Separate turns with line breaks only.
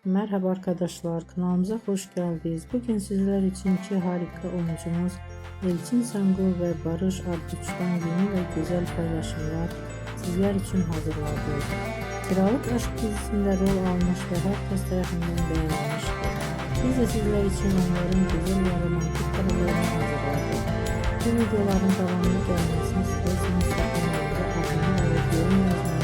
Merhaba arkadaşlar, kanalımıza hoş geldiniz. Bugün sizler için iki harika oyuncumuz Elçin Sangu ve Barış Arduç'tan yeni ve güzel paylaşımlar sizler için hazırladık. Kiralık Aşk dizisinde rol almış ve herkes tarafından beğenilmiştir. Biz de sizler için onların güzel ve romantik karelerini hazırladık. Bu videoların devamlı gelmesini isterseniz kanalımıza abone olup yorum yazmayı